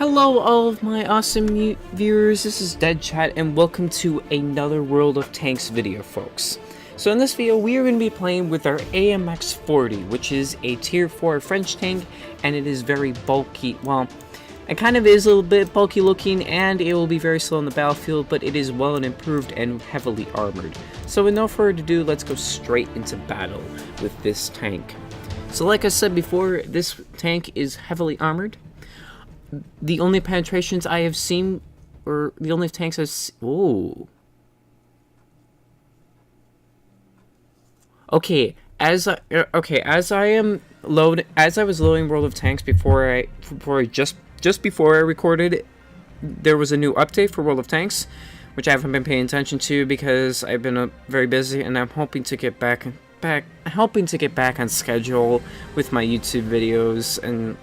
Hello all of my awesome viewers, this is Dead Chat and welcome to another World of Tanks video, folks. So in this video we are going to be playing with our AMX 40, which is a tier 4 French tank, and it is very bulky. Well, it kind of is a little bit bulky looking and it will be very slow on the battlefield, but it is well and improved and heavily armored. So with no further ado, let's go straight into battle with this tank. So like I said before, this tank is heavily armored. The only penetrations I have seen, or the only tanks I've seen... Ooh. Okay, as I was loading World of Tanks just before I recorded, there was a new update for World of Tanks, which I haven't been paying attention to because I've been very busy, and I'm hoping to get back on schedule with my YouTube videos and.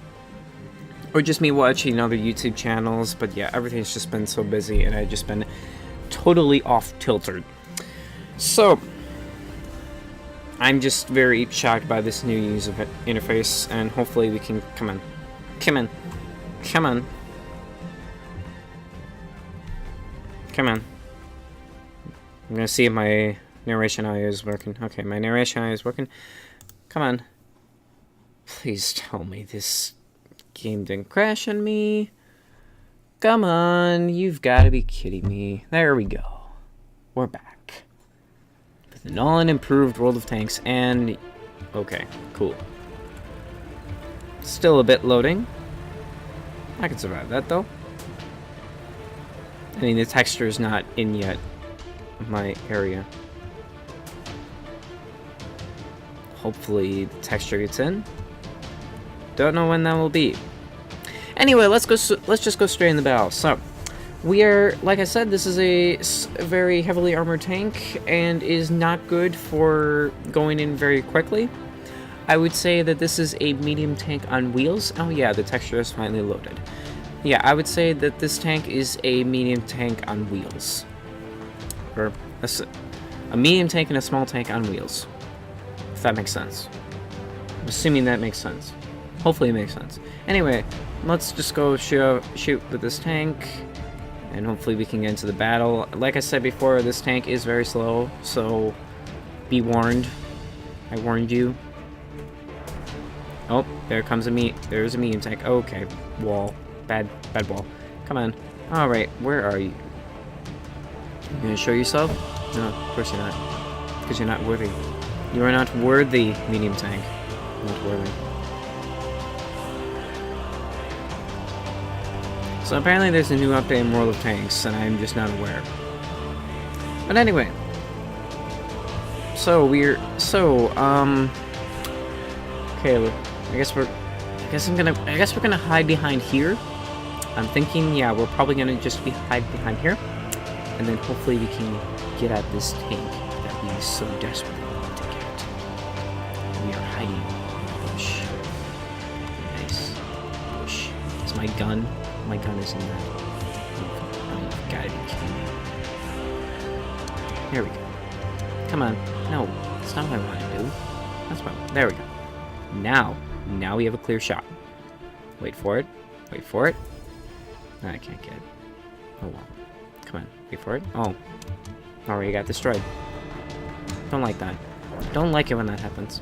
Or just me watching other YouTube channels, but yeah, everything's just been so busy and I've just been totally off-tilted. So, I'm just very shocked by this new user interface, and hopefully we can... Come on. I'm gonna see if my narration eye is working. Okay, my narration eye is working. Come on. Please tell me this... game didn't crash on me. Come on, you've got to be kidding me. There we go. We're back. With an all-improved World of Tanks and... Okay, cool. Still a bit loading. I can survive that, though. I mean, the texture is not in yet. My area. Hopefully the texture gets in. Don't know when that will be. Anyway, let's just go straight in the battle. So, we are, like I said, this is a very heavily armored tank and is not good for going in very quickly. I would say that this is a medium tank on wheels. Oh yeah, the texture is finally loaded. Yeah, I would say that this tank is a medium tank on wheels. Or a medium tank and a small tank on wheels. If that makes sense. I'm assuming that makes sense. Hopefully it makes sense. Anyway, let's just go shoot with this tank, and hopefully we can get into the battle. Like I said before, this tank is very slow, so be warned. I warned you. Oh, there's a medium tank. Okay, wall. Bad wall. Come on. Alright, where are you? You gonna show yourself? No, of course you're not. Because you're not worthy. You are not worthy, medium tank. Not worthy. So apparently there's a new update in World of Tanks, and I'm just not aware. But anyway. Okay, I guess we're gonna hide behind here. I'm thinking, yeah, we're probably gonna just hide behind here. And then hopefully we can get at this tank that we so desperately want to get. We are hiding in the bush. Nice. Bush. Is my gun? My gun is in there. Oh, you've got to be kidding me. There we go. Come on. No, that's not what I want to do. That's what. There we go. Now we have a clear shot. Wait for it. Wait for it. No, I can't get it. Oh well. Come on. Wait for it. Oh. Already got destroyed. Don't like that. Don't like it when that happens.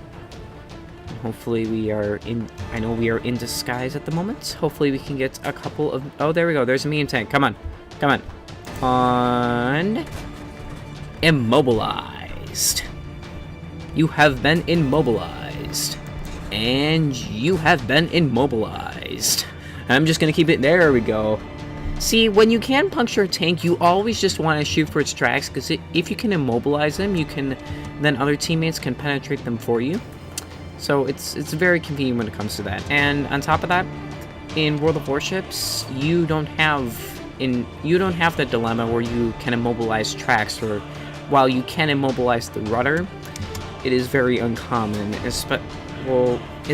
Hopefully we are in... I know we are in disguise at the moment. Hopefully we can get a couple of... Oh, there we go. There's a medium tank. Come on. Come on. And... Immobilized. You have been immobilized. And you have been immobilized. I'm just going to keep it... There we go. See, when you can puncture a tank, you always just want to shoot for its tracks, because if you can immobilize them, you can... Then other teammates can penetrate them for you. So it's very convenient when it comes to that. And on top of that, in World of Warships, you don't have the dilemma where you can immobilize tracks, or while you can immobilize the rudder, it is very uncommon. It's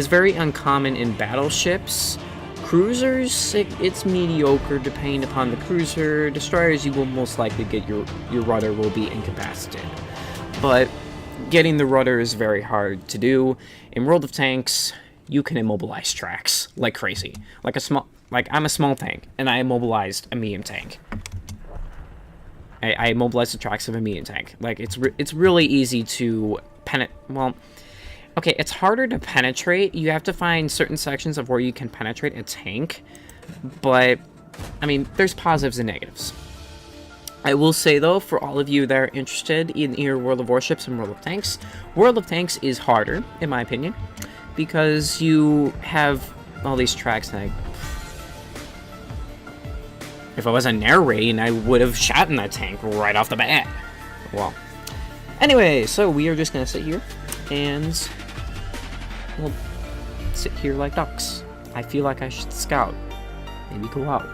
very uncommon in battleships. Cruisers, it's mediocre depending upon the cruiser. Destroyers, you will most likely get your rudder will be incapacitated. But getting the rudder is very hard to do. In World of Tanks, you can immobilize tracks like crazy. Like a small... Like, I'm a small tank, and I immobilized a medium tank. I immobilized the tracks of a medium tank. Like, it's really easy to well, okay, it's harder to penetrate. You have to find certain sections of where you can penetrate a tank, but, I mean, there's positives and negatives. I will say, though, for all of you that are interested in either World of Warships and World of Tanks, World of Tanks is harder, in my opinion, because you have all these tracks, and if I was on narrating, I would have shot in that tank right off the bat. Well, anyway, so we are just gonna sit here, and we'll sit here like ducks. I feel like I should scout, maybe go out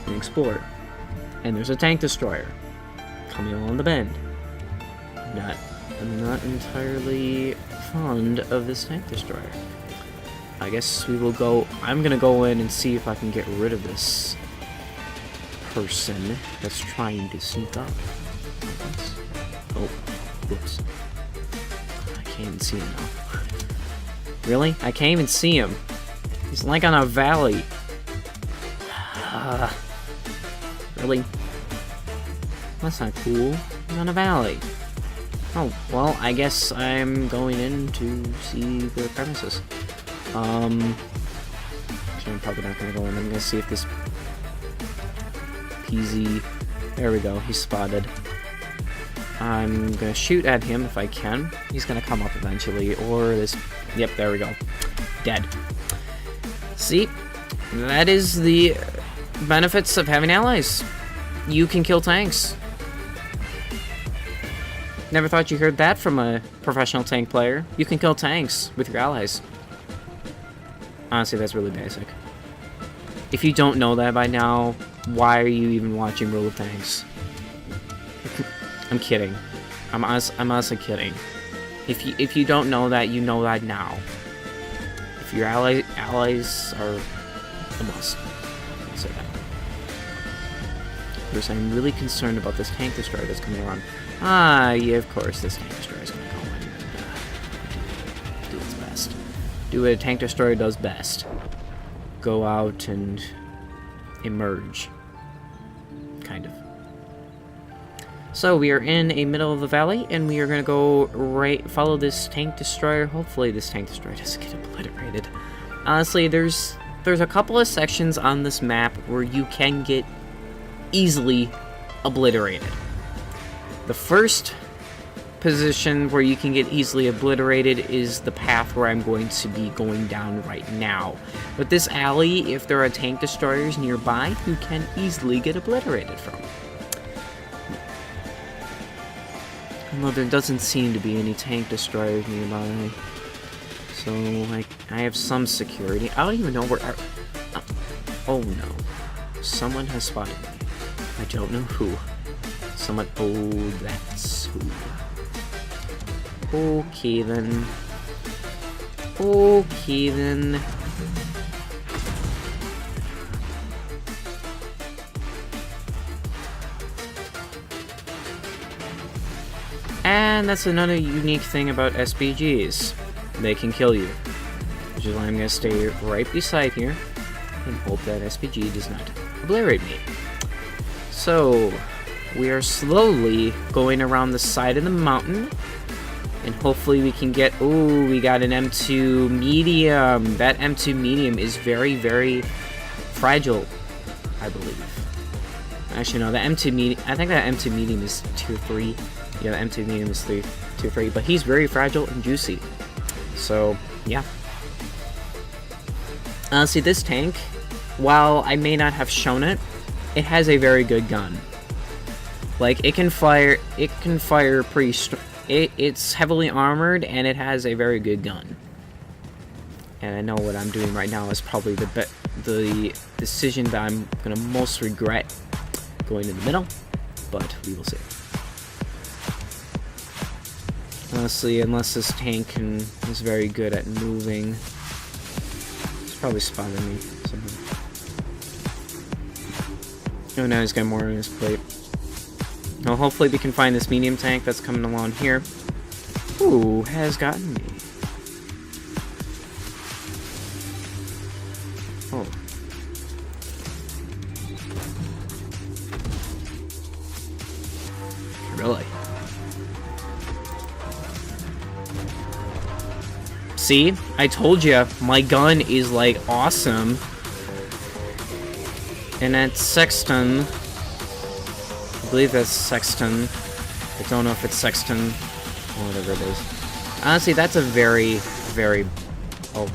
and explore. And there's a tank destroyer coming along the bend. I'm not entirely fond of this tank destroyer. I guess we will go. I'm gonna go in and see if I can get rid of this person that's trying to sneak up. Oh, whoops. I can't even see him now. Really? I can't even see him. He's like on a valley. Really? That's not cool. He's on a valley. Oh, well, I guess I'm going in to see the premises. Actually, I'm probably not gonna go in. I'm gonna see if this PZ... There we go, he's spotted. I'm gonna shoot at him if I can. He's gonna come up eventually, or this... Yep, there we go. Dead. See? That is the benefits of having allies. You can kill tanks. Never thought you heard that from a professional tank player. You can kill tanks with your allies. Honestly, that's really basic. If you don't know that by now, why are you even watching World of Tanks? I'm kidding. I'm honestly kidding. If you don't know that, you know that now. If your allies are a must. I'll say that. Because I'm really concerned about this tank destroyer that's coming around. Ah, yeah, of course, this tank destroyer is going to go in and do its best. Do what a tank destroyer does best. Go out and emerge. Kind of. So, we are in a middle of the valley, and we are going to go follow this tank destroyer. Hopefully this tank destroyer doesn't get obliterated. Honestly, there's a couple of sections on this map where you can get easily obliterated. The first position where you can get easily obliterated is the path where I'm going to be going down right now. But this alley, if there are tank destroyers nearby, you can easily get obliterated from. Although there doesn't seem to be any tank destroyers nearby. So, like, I have some security. I don't even know where... Oh no. Someone has spotted me. I don't know who. Someone... Oh, that's who. Okay then. Okay then. And that's another unique thing about SPGs. They can kill you. Which is why I'm going to stay right beside here and hope that SPG does not obliterate me. So, we are slowly going around the side of the mountain. And hopefully we can get... Ooh, we got an M2 medium. That M2 medium is very, very fragile, I believe. Actually, no, the M2 medium... I think that M2 medium is Tier 3. Yeah, the M2 medium is Tier 3. But he's very fragile and juicy. So, yeah. See, this tank, while I may not have shown it, it has a very good gun. Like, it can fire pretty it's heavily armored, and it has a very good gun. And I know what I'm doing right now is probably the decision that I'm gonna most regret going in the middle, but we will see. Honestly, unless this tank is very good at moving, it's probably spotted me somewhere. Oh, now he's got more on his plate. Well, hopefully we can find this medium tank that's coming along here. Ooh, has gotten me. Oh. See? I told you, my gun is, like, awesome. And that's Sexton. I believe that's Sexton. I don't know if it's Sexton. Or whatever it is. Honestly, that's a very, very... Oh, no.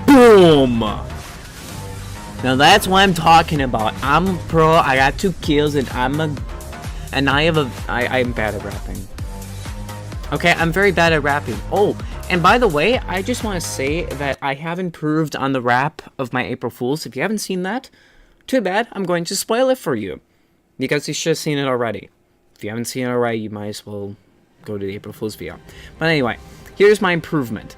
Boom! Now that's what I'm talking about. I'm a pro, I got 2 kills, and I'm bad at rapping. Okay, I'm very bad at rapping. Oh, and by the way, I just want to say that I have improved on the rap of my April Fools. If you haven't seen that, too bad, I'm going to spoil it for you. Because you should have seen it already. If you haven't seen it already, you might as well go to the April Fools video. But anyway, here's my improvement.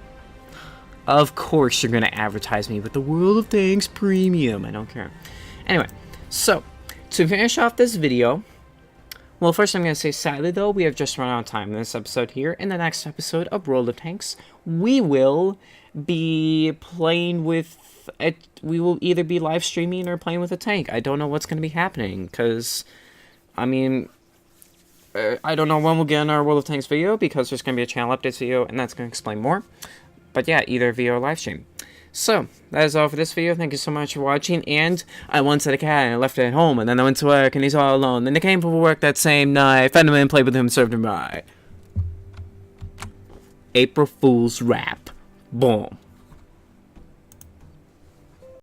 Of course you're going to advertise me with the World of Tanks Premium. I don't care. Anyway, so, to finish off this video... Well, first I'm going to say, sadly though, we have just run out of time in this episode here. In the next episode of World of Tanks, we will be playing with... We will either be live streaming or playing with a tank. I don't know what's going to be happening, because... I mean... I don't know when we'll get in our World of Tanks video, because there's going to be a channel updates video, and that's going to explain more. But yeah, either video or live stream. So, that is all for this video. Thank you so much for watching. And I once had a cat and I left it at home. And then I went to work and he's all alone. Then they came from work that same night. Found him and played with him, served him right. April Fool's rap. Boom.